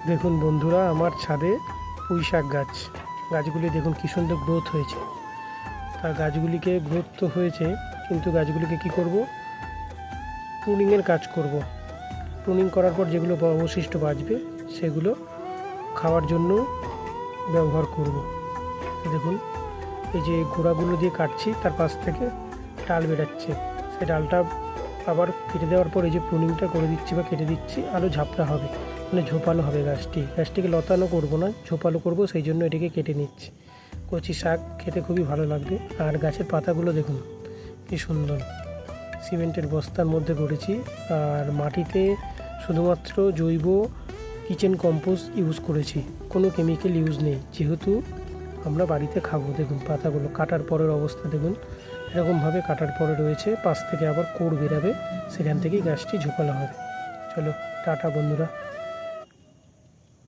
দেখুন বন্ধুরা, আমার ছাদে পুঁই শাক গাছগুলি দেখুন কী সুন্দর গ্রোথ হয়েছে। তার গাছগুলিকে গ্রোথ তো হয়েছে, কিন্তু গাছগুলিকে কি করব, প্রুনিংয়ের কাজ করব। প্রুনিং করার পর যেগুলো অবশিষ্ট বাঁচবে সেগুলো খাওয়ার জন্য ব্যবহার করব। দেখুন এই যে গোড়াগুলো দিয়ে কাটছি, তার পাশ থেকে ডাল বেরাচ্ছে, সেই ডালটা আবার কেটে দেওয়ার পর এই যে প্রুনিংটা করে দিচ্ছি বা কেটে দিচ্ছি, আরও ঝাপটা হবে, মানে ঝোপালো হবে গাছটিকে লতানো করব না, ঝোপালো করব, সেই জন্য এটিকে কেটে নিচ্ছি। কচি শাক খেতে খুবই ভালো লাগবে। আর গাছের পাতাগুলো দেখুন কি সুন্দর, সিমেন্টের বস্তার মধ্যে করেছি। আর মাটিতে শুধুমাত্র জৈব কিচেন কম্পোস্ট ইউজ করেছি, কোনো কেমিক্যাল ইউজ নেই, যেহেতু আমরা বাড়িতে খাবো। দেখুন পাতাগুলো কাটার পরের অবস্থা দেখুন, এরকমভাবে কাটার পরে রয়েছে, পাশ থেকে আবার কোড় বেরাবে, সেখান থেকেই গাছটি ঝোপালো হবে। চলো টাটা বন্ধুরা।